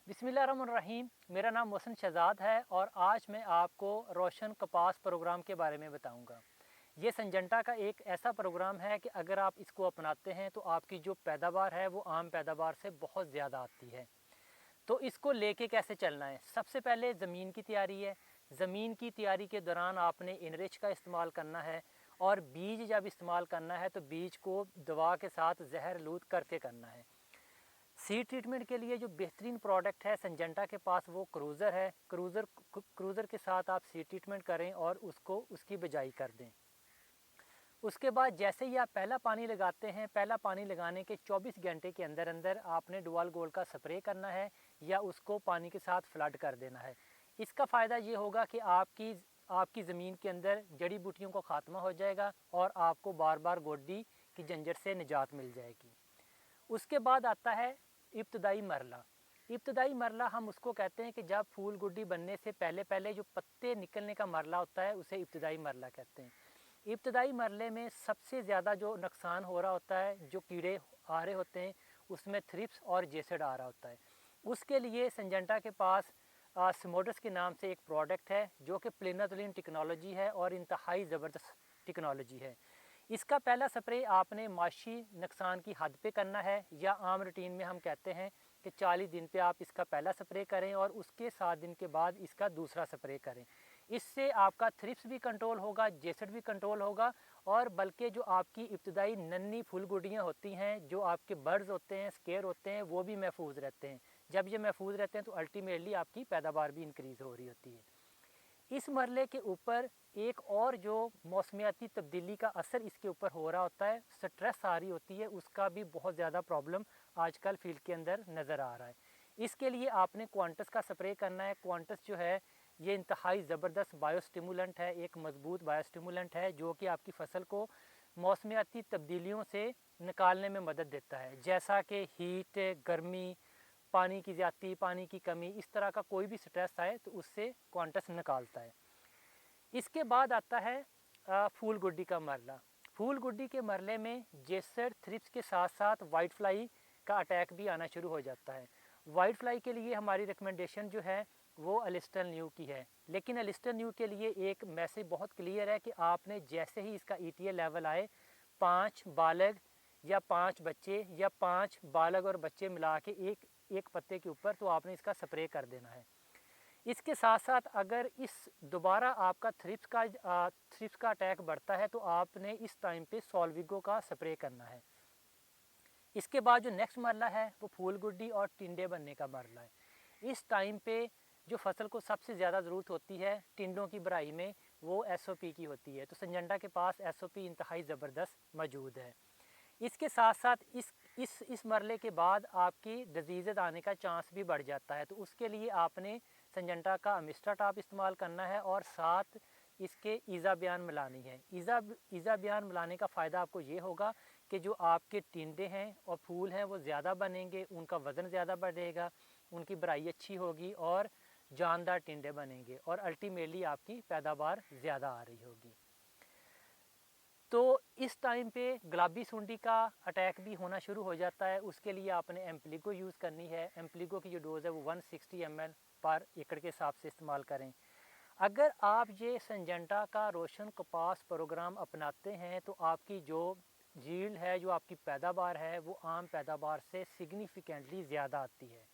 बिस्मिल्लाहिर्रहमानिर्रहीम। मेरा नाम मोहसिन शहजाद है और आज मैं आपको रोशन कपास प्रोग्राम के बारे में बताऊंगा। ये संजंटा का एक ऐसा प्रोग्राम है कि अगर आप इसको अपनाते हैं तो आपकी जो पैदावार है वो आम पैदावार से बहुत ज़्यादा आती है। तो इसको लेके कैसे चलना है? सबसे पहले ज़मीन की तैयारी है। ज़मीन की तैयारी के दौरान आपने इनरिच का इस्तेमाल करना है और बीज जब इस्तेमाल करना है तो बीज को दवा के साथ जहरलूद करके करना है। सीड ट्रीटमेंट के लिए जो बेहतरीन प्रोडक्ट है संजंटा के पास वो क्रूज़र है। क्रूज़र के साथ आप सीड ट्रीटमेंट करें और उसकी बिजाई कर दें। उसके बाद जैसे ही आप पहला पानी लगाते हैं, पहला पानी लगाने के 24 घंटे के अंदर अंदर आपने डुअल गोल्ड का स्प्रे करना है या उसको पानी के साथ फ्लड कर देना है। इसका फ़ायदा ये होगा कि आपकी ज़मीन के अंदर जड़ी बूटियों का ख़ात्मा हो जाएगा और आपको बार बार गोडी की झंझट से निजात मिल जाएगी। उसके बाद आता है इब्तदाई मरला। इब्तदाई मरला हम उसको कहते हैं कि जब फूल गुड्डी बनने से पहले पहले जो पत्ते निकलने का मरला होता है उसे इब्तदाई मरला कहते हैं। इब्तदाई मरले में सबसे ज़्यादा जो नुकसान हो रहा होता है, जो कीड़े आ रहे होते हैं, उसमें थ्रिप्स और जेसड आ रहा होता है। उसके लिए संजंटा के पास स्मोडस के नाम से एक प्रोडक्ट है जो कि प्लिनाथोलिन टेक्नोलॉजी है और इंतहाई ज़बरदस्त टेक्नोलॉजी है। इसका पहला स्प्रे आपने माशी नुकसान की हद पे करना है या आम रूटीन में हम कहते हैं कि 40 दिन पे आप इसका पहला स्प्रे करें और उसके 7 दिन के बाद इसका दूसरा स्प्रे करें। इससे आपका थ्रिप्स भी कंट्रोल होगा, जेसड भी कंट्रोल होगा और बल्कि जो आपकी इब्तदाई नन्ही फूल गुड्डियाँ होती हैं, जो आपके बर्ड्स होते हैं, स्केयर होते हैं, वो भी महफूज रहते हैं। जब ये महफूज रहते हैं तो अल्टीमेटली आपकी पैदावार भी इंक्रीज़ हो रही होती है। इस मरले के ऊपर एक और जो मौसमियाती तब्दीली का असर इसके ऊपर हो रहा होता है, स्ट्रेस आ रही होती है, उसका भी बहुत ज़्यादा प्रॉब्लम आजकल फील्ड के अंदर नज़र आ रहा है। इसके लिए आपने क्वांटस का स्प्रे करना है। क्वांटस जो है ये इंतहाई ज़बरदस्त बायोस्टिमुलेंट है, एक मजबूत बायोस्टिमुलेंट है जो कि आपकी फ़सल को मौसमियाती तब्दीलियों से निकालने में मदद देता है, जैसा कि हीट, गर्मी, पानी की ज़्यादती, पानी की कमी, इस तरह का कोई भी स्ट्रेस आए तो उससे क्वांटस निकालता है। इसके बाद आता है फूल गुड्डी का मरला। फूल गुड्डी के मरले में जेसर थ्रिप्स के साथ साथ वाइट फ्लाई का अटैक भी आना शुरू हो जाता है। वाइट फ्लाई के लिए हमारी रिकमेंडेशन जो है वो अलिस्टर न्यू की है, लेकिन अलिस्टर न्यू के लिए एक मैसेज बहुत क्लियर है कि आपने जैसे ही इसका ETA लेवल आए 5 बालग या 5 बच्चे या 5 बालग और बच्चे मिला के एक पत्ते के ऊपर तो आपने इसका स्प्रे कर देना है। इसके साथ साथ अगर इस दोबारा आपका थ्रिप्स का अटैक बढ़ता है तो आपने इस टाइम पे सॉल्विगो का स्प्रे करना है। इसके बाद जो नेक्स्ट मरला है वो फूल गुड्डी और टिंडे बनने का मरला है। इस टाइम पे जो फसल को सबसे ज़्यादा ज़रूरत होती है टिंडों की भराई में, वो SOP की होती है। तो संजंटा के पास SOP इंतहाई ज़बरदस्त मौजूद है। इसके साथ साथ इस मरले के बाद आपकी डिजीज़ आने का चांस भी बढ़ जाता है। तो उसके लिए आपने संजंटा का अमिस्टा टॉप इस्तेमाल करना है और साथ इसके ईज़ाबियान मिलानी है। ईज़ाबियान मिलाने का फ़ायदा आपको ये होगा कि जो आपके टिंडे हैं और फूल हैं वो ज़्यादा बनेंगे, उनका वज़न ज़्यादा बढ़ेगा, उनकी भराई अच्छी होगी और जानदार टिंडे बनेंगे और अल्टीमेटली आपकी पैदावार ज़्यादा आ रही होगी। तो इस टाइम पे गुलाबी सुंडी का अटैक भी होना शुरू हो जाता है। उसके लिए आपने एम्प्लीगो यूज़ करनी है। एम्प्लीगो की जो डोज़ है वो 160 ml पर एकड़ के हिसाब से इस्तेमाल करें। अगर आप ये संजंटा का रोशन कपास प्रोग्राम अपनाते हैं तो आपकी जो यील्ड है, जो आपकी पैदावार है, वो आम पैदावार से सिग्निफिकेंटली ज़्यादा आती है।